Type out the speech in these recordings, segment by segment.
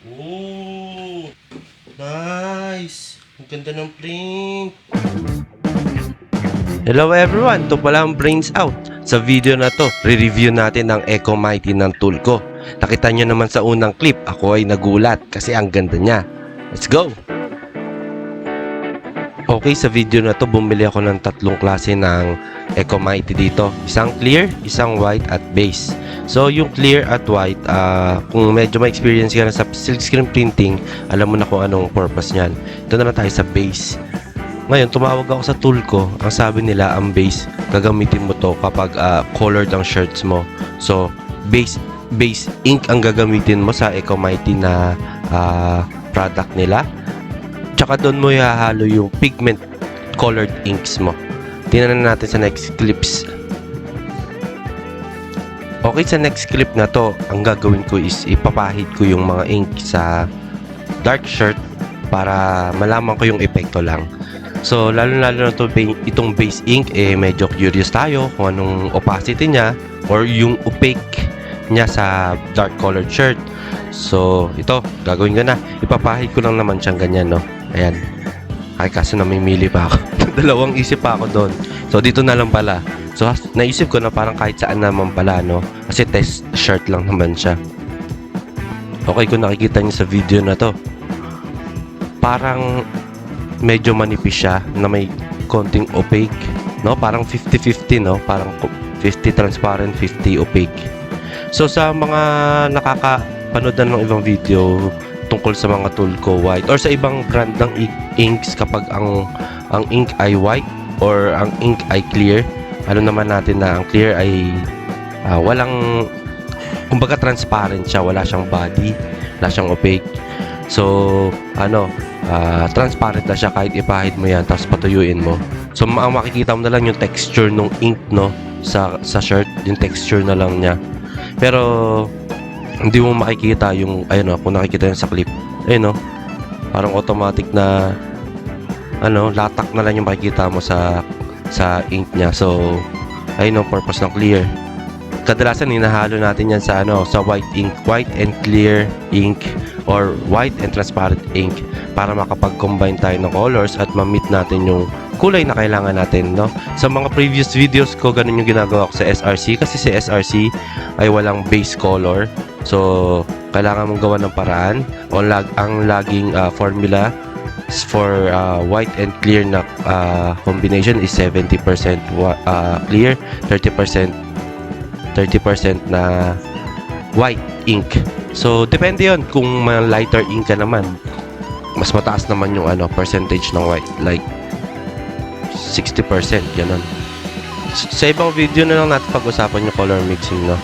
Oh, nice! Ang ganda ng print. Hello everyone! Ito pala ang Brains Out. Sa video na to, re-review natin ang Eco Mighty ng tool ko. Nakita nyo naman sa unang clip, ako ay nagulat kasi ang ganda niya. Let's go! Okay, sa video na to, bumili ako ng tatlong klase ng Eco Mighty dito. Isang clear, isang white at base. So, yung clear at white, kung medyo may experience ka na sa silkscreen printing, alam mo na kung anong purpose niyan. Ito na tayo sa base. Ngayon, tumawag ako sa tool ko. Ang sabi nila, ang base, gagamitin mo to kapag colored ang shirts mo. So, base ink ang gagamitin mo sa Eco Mighty na product nila. Tsaka doon mo ihahalo yung pigment colored inks mo. Tingnan na natin sa next clips. Okay, sa next clip na to, ang gagawin ko is ipapahid ko yung mga ink sa dark shirt para malaman ko yung epekto lang. So, lalo-lalo na itong base ink, medyo curious tayo kung anong opacity niya or yung opaque niya sa dark colored shirt. So, ito, gagawin ko na. Ipapahid ko lang naman siyang ganyan, no? Ayan. Ay, kaso namimili pa ako. Dalawang isip pa ako doon. So, dito na lang pala. So, naisip ko na parang kahit saan naman pala, no? Kasi test shirt lang naman siya. Okay, kung nakikita niyo sa video na to, parang medyo manipis siya na may konting opaque, no? Parang 50-50, no? Parang 50 transparent, 50 opaque. So, sa mga nakakapanood na ng ibang video tungkol sa mga tool ko white or sa ibang brand ng inks kapag ang ink ay white or ang ink ay clear, ano naman natin na ang clear ay walang, kumbaga transparent siya, wala siyang body, wala siyang opaque. So, transparent na siya kahit ipahid mo yan tapos patuyuin mo. So, ang makikita mo na lang yung texture ng ink, no, sa shirt, yung texture na lang niya. Pero hindi mo makikita yung, ayun, no, kung nakikita yun sa clip, ayun, no, parang automatic na latak na lang yung makikita mo sa ink niya. So, ayun ang purpose ng clear. Kadalasan hinahalo natin yan sa sa white ink, white and clear ink or white and transparent ink para makapag-combine tayo ng colors at ma-meet natin yung kulay na kailangan natin, no? Sa mga previous videos ko, ganun yung ginagawa ko sa SRC kasi si SRC ay walang base color. So, kailangan mong gawa ng paraan. Ang laging formula for white and clear na combination is 70% clear, 30% na white ink. So, depende yon. Kung may lighter ink ka naman, mas mataas naman yung percentage ng white, like 60%, ganun. Sa ibang video na lang natin pag-usapan yung color mixing, no?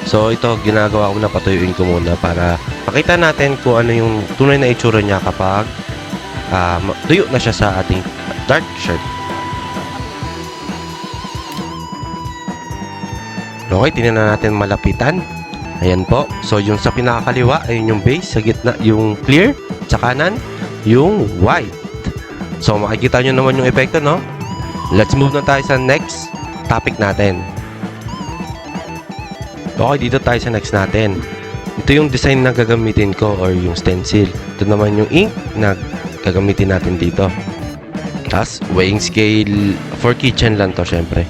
So, ito, ginagawa ko na, patuyuin ko muna para makita natin kung ano yung tunay na itsura niya kapag tuyo na siya sa ating dark shirt. Okay, tingnan na natin malapitan. Ayan po. So, yung sa pinakakaliwa, ayun yung base. Sa gitna, yung clear. Sa kanan, yung white. So, makikita nyo naman yung epekto, no? Let's move na tayo sa next topic natin. Okay, dito tayo sa next natin. Ito yung design na gagamitin ko or yung stencil. Ito naman yung ink na gagamitin natin dito. Tapos, weighing scale for kitchen lang to, syempre.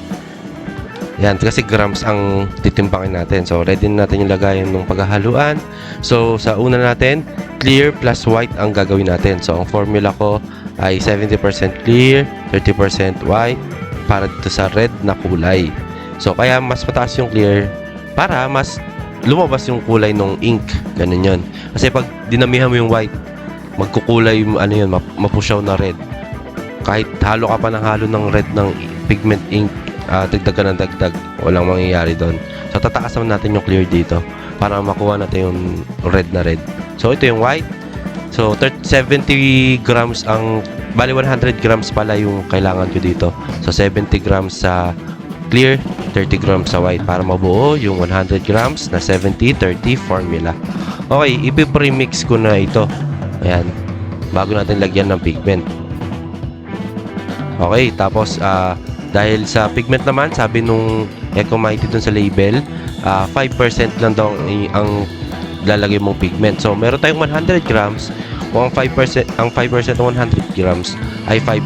Yan, kasi grams ang titimbangin natin. So, ready na natin yung lagayan ng paghahaluan. So, sa una natin, clear plus white ang gagawin natin. So, ang formula ko ay 70% clear, 30% white para dito sa red na kulay. So, kaya mas mataas yung clear para mas lumabas yung kulay ng ink. Ganun yun. Kasi pag dinamihan mo yung white, magkukulay yung mapusyaw na red. Kahit halo ka pa ng halo ng red ng pigment ink, dagdag ka ng dagdag, walang mangyayari doon. So, tataas naman natin yung clear dito para makuha natin yung red na red. So, ito yung white. So, 70 grams bali 100 grams pala yung kailangan ko dito. So, 70 grams sa clear, 30 grams sa white para mabuo yung 100 grams na 70-30 formula. Okay, ipi-premix ko na ito. Ayan, bago natin lagyan ng pigment. Okay, tapos dahil sa pigment naman, sabi nung Eco Mighty dun sa label, 5% lang daw ang lalagay mong pigment. So, meron tayong 100 grams. Kung ang 5% ng 100 grams ay 5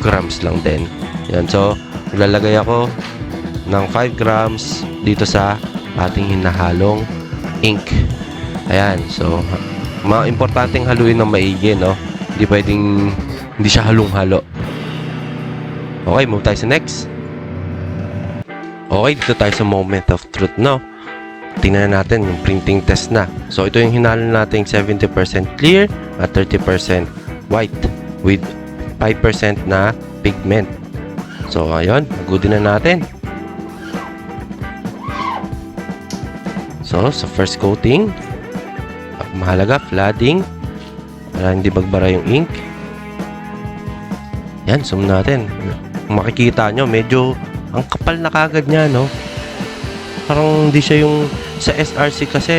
grams lang din. Yan. So, lalagay ako ng 5 grams dito sa ating hinahalong ink. Ayan. So, mga importanteng haluin ng maigi, no? Hindi pwedeng hindi siya halong-halo. Okay, move tayo sa next. Okay, dito tayo sa moment of truth, no? Tingnan natin yung printing test na. So, ito yung hinalo natin 70% clear at 30% white with 5% na pigment. So, ayun, good na natin. So, sa first coating, mahalaga, flooding para hindi magbara yung ink. Yan, zoom natin. Kung makikita nyo, medyo ang kapal na kagad niya, no? Parang hindi siya yung sa SRC kasi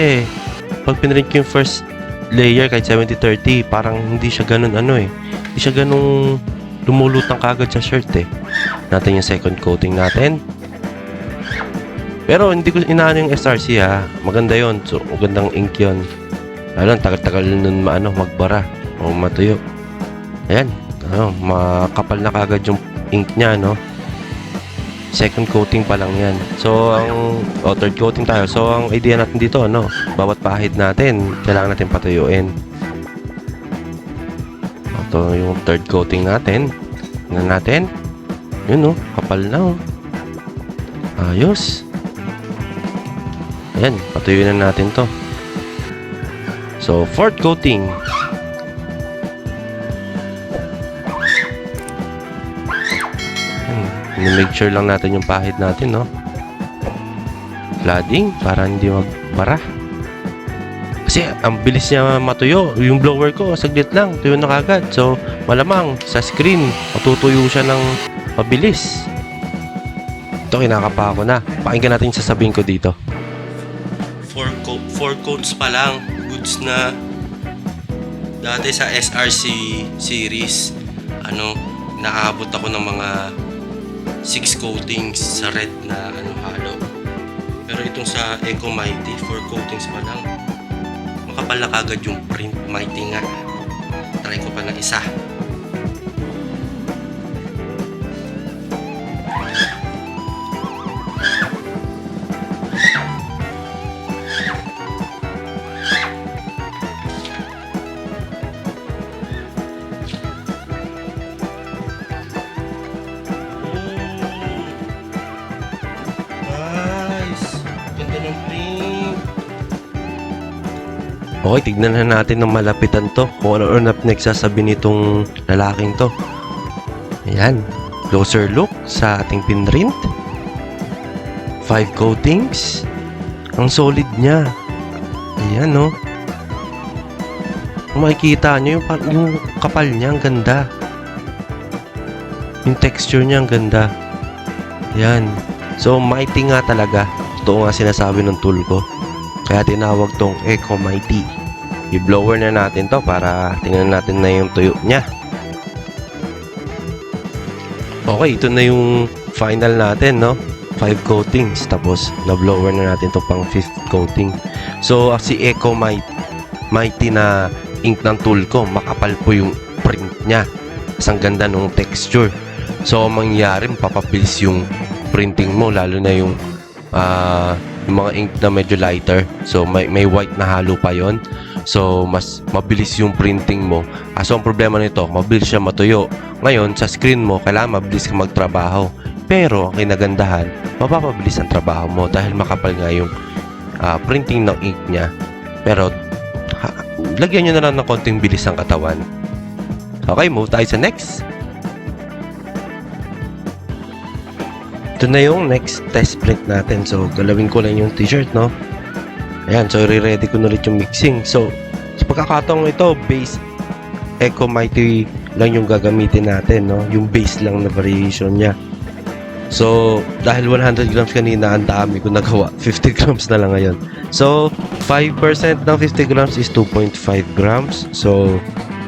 pag pinrint ko yung first layer kahit 70-30, parang hindi siya ganun hindi siya ganun lumulutang kagad sa shirt natin yung second coating natin. Pero hindi ko inaano yung SRC maganda yon. So magandang ink yon. Lalo tagal-tagal nun magbara o matuyo. Ayan, makapal na kagad yung ink niya, no? Second coating pa lang yan. So, third coating tayo. So, ang idea natin dito, bawat pahid natin, kailangan natin patuyuin. Ito yung third coating natin. Tingnan natin. Yun, kapal na, ayos. Ayan, patuyuin na natin to. So, fourth coating. Make sure lang natin yung pahid natin, flooding para hindi magbara. Kasi ang bilis niya matuyo. Yung blower ko, saglit lang, tuyo na kagad. So, malamang sa screen, matutuyo siya ng mabilis. Ito, kinakapa ko na. Pakinggan natin yung sasabihin ko dito. 4 coats pa lang. Goods na. Dati sa SRC series, nakaabot ako ng mga 6 coatings sa red na halo. Pero itong sa Eco Mighty, 4 coatings pa lang. Makapal na kagad yung print. Mighty nga. Try ko pa ng isa. Okay, tignan na natin ng malapitan to. Kung ano na nagsasabi nitong lalaking to. Ayan. Closer look sa ating pinrint. 5 coatings. Ang solid niya. Ayan, Kung makikita nyo, yung kapal niya, ang ganda. Yung texture niya, ang ganda. Ayan. So, mighty nga talaga. Ito nga sinasabi ng tool ko. Kaya tinawag tong Eco Mighty. I-blower na natin to para tingnan natin na yung tuyo niya. Okay, ito na yung final natin, 5 coatings. Tapos, na-blower na natin to pang 5th coating. So, si Eco Mighty na ink ng tool ko, makapal po yung print niya. Ang ganda ng texture. So, mangyari, papabilis yung printing mo, lalo na yung mga ink na medyo lighter. So, may white na halo pa yon. So, mas mabilis yung printing mo. So, ang problema nito, mabilis siya matuyo. Ngayon, sa screen mo, kailangan mabilis ka magtrabaho. Pero, ang kinagandahan, mapapabilis ang trabaho mo dahil makapal nga yung printing ng ink niya. Pero, lagyan nyo na lang ng konting bilis ang katawan. Okay, move tayo sa next. Ito na yung next test print natin. So, galawin ko lang yung t-shirt, Ayan, so re-ready ko na ulit yung mixing. So, sa pagkakataong ito, base Eco Mighty lang yung gagamitin natin, Yung base lang na variation niya. So, dahil 100 grams kanina, ang dami ko nagawa. 50 grams na lang ngayon. So, 5% ng 50 grams is 2.5 grams. So,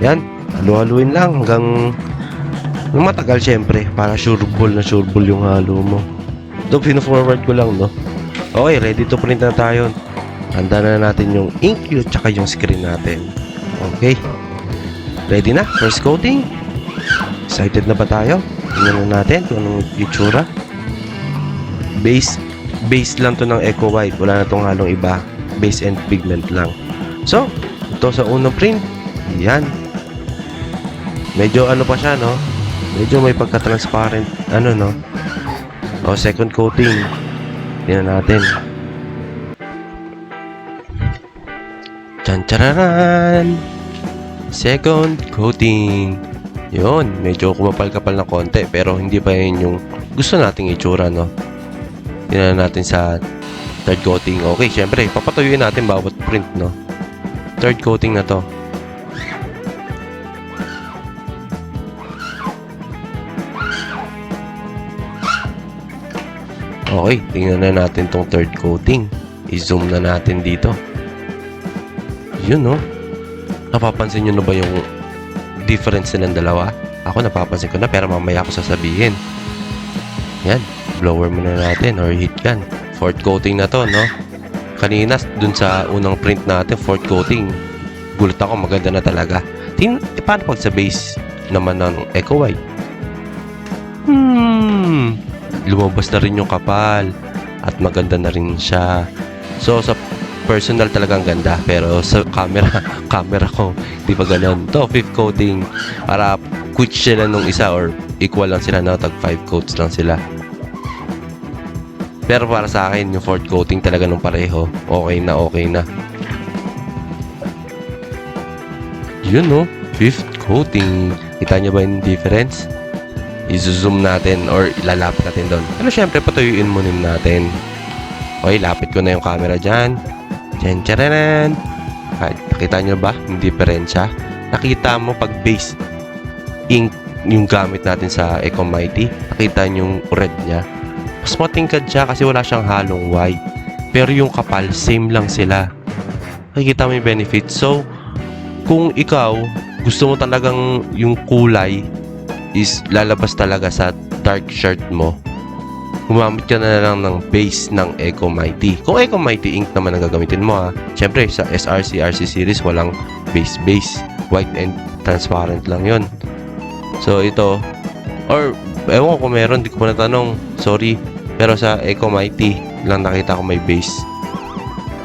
yan. Halo-haluin lang hanggang matagal syempre. Para sure ball yung halo mo. Ito, pino-forward ko lang, Okay, ready to print na tayo. Handa na natin yung ink at saka yung screen natin. Okay. Ready na? First coating. Excited na ba tayo? Tingnan na natin kung anong itsura. Base lang to ng Eco White. Wala na tong halong iba. Base and pigment lang. So, ito sa unang print. Yan. Medyo ano pa siya, no? Medyo may pagka-transparent. Ano, no? O, second coating. Tingnan natin. Tsan-tararan! Second coating. Yun, medyo kumapal-kapal na konti pero hindi pa yun yung gusto nating itsura, no? Tingnan natin sa third coating. Okay, syempre, papatuyuin natin bawat print, no? Third coating na to. Okay, tingnan na natin tong third coating. I-zoom na natin dito. Yun, no? Napapansin nyo na ba yung difference nilang dalawa? Ako napapansin ko na pero mamaya ako sasabihin. Yan, blower muna natin or heat gun. Fourth coating na to, no? Kanina, dun sa unang print natin, fourth coating. Gulat ako, maganda na talaga. Paano pag sa base naman ng Eco White? Lumabas na rin yung kapal at maganda na rin siya. So, sa personal talagang ganda pero sa camera ko di ba ganun. To fifth coating para quit sila nung isa or equal lang sila na tag 5 coats lang sila. Pero para sa akin yung fourth coating talaga nung pareho okay na. Yun, no? Fifth coating. Kita nyo ba yung difference? I-zoom natin or ilalapit natin doon. Pero syempre patuyuin muna natin. Okay, lapit ko na yung camera dyan. Tcharan! Nakita nyo ba yung diferensya? Nakita mo pag base ink yung gamit natin sa Eco Mighty. Nakita nyo yung red niya. Mas matingkad siya kasi wala siyang halong white. Pero yung kapal, same lang sila. Nakikita mo yung benefit. So, kung ikaw, gusto mo talagang yung kulay is lalabas talaga sa dark shirt mo, gumamit ka na lang ng base ng Eco Mighty. Kung Eco Mighty ink naman ang gagamitin mo, ha. Siyempre, sa SRC, RC series, walang base. White and transparent lang yon. So, ito, or, ewan ko kung meron, di ko pa natanong. Sorry. Pero sa Eco Mighty lang nakita ko may base.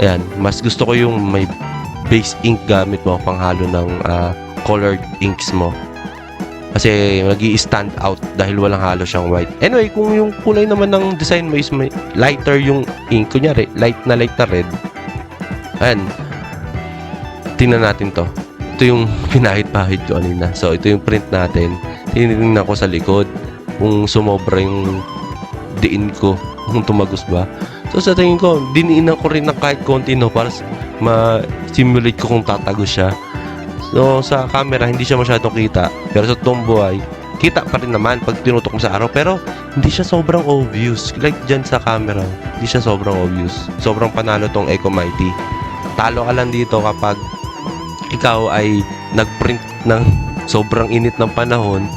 Ayan, mas gusto ko yung may base ink gamit mo, panghalo ng colored inks mo. Kasi nag-i-stand out dahil walang halo siyang white. Anyway, kung yung kulay naman ng design mo is may lighter yung ink, kunyari, light na red. Ayan. Tingnan natin to. Ito yung pinahid-pahid ko kanina. So, ito yung print natin. Tinitingnan ko sa likod kung sumobra yung diin ko. Kung tumagos ba. So, sa tingin ko, diniinan ko rin ng kahit konti, no? Para ma-simulate ko kung tatagos siya. So, sa camera, hindi siya masyadong kita. Pero sa tomboy, kita pa rin naman pag tinutok mo sa araw. Pero, hindi siya sobrang obvious. Like dyan sa camera, hindi siya sobrang obvious. Sobrang panalo tong Eco Mighty. Talo ka lang dito kapag ikaw ay nag-print ng sobrang init ng panahon.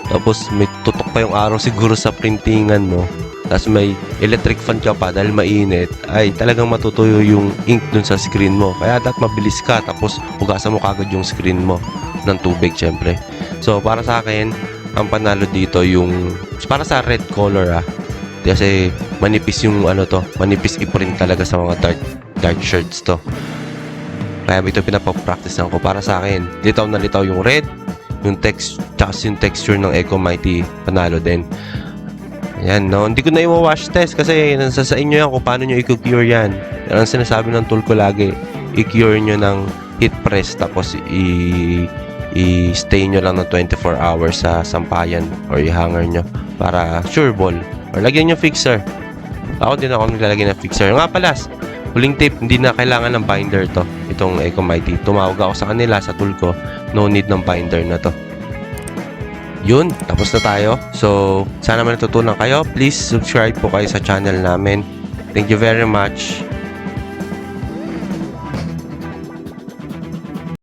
Tapos, may tutok pa yung araw siguro sa printingan mo. Tapos may electric fan ka pa dahil mainit, ay talagang matutuyo yung ink dun sa screen mo. Kaya dapat mabilis ka, tapos hugasan mo kagad yung screen mo ng tubig, syempre. So, para sa akin, ang panalo dito yung, para sa red color, kasi manipis yung manipis i-print talaga sa mga dark shirts to. Kaya ito pinapapractice ko para sa akin. Litaw na litaw yung red, yung text, tsaka yung texture ng Eco Mighty, panalo din. Ayan, no? Hindi ko na i-wash test kasi nasa sa inyo yan kung paano nyo i-cure yan. Yan ang sinasabi ng tool ko lagi. I-cure nyo ng heat press tapos i-stay nyo lang ng 24 hours sa sampayan or i-hanger nyo para sure ball. Or lagyan nyo fixer. Ako din ako naglalagay ng fixer. Nga pala, huling tip, hindi na kailangan ng binder to. Itong Eco Mighty. Tumawag ako sa kanila sa tool ko. No need ng binder na to. Yun, tapos na tayo. So, sana man natutunan kayo. Please subscribe po kayo sa channel namin. Thank you very much.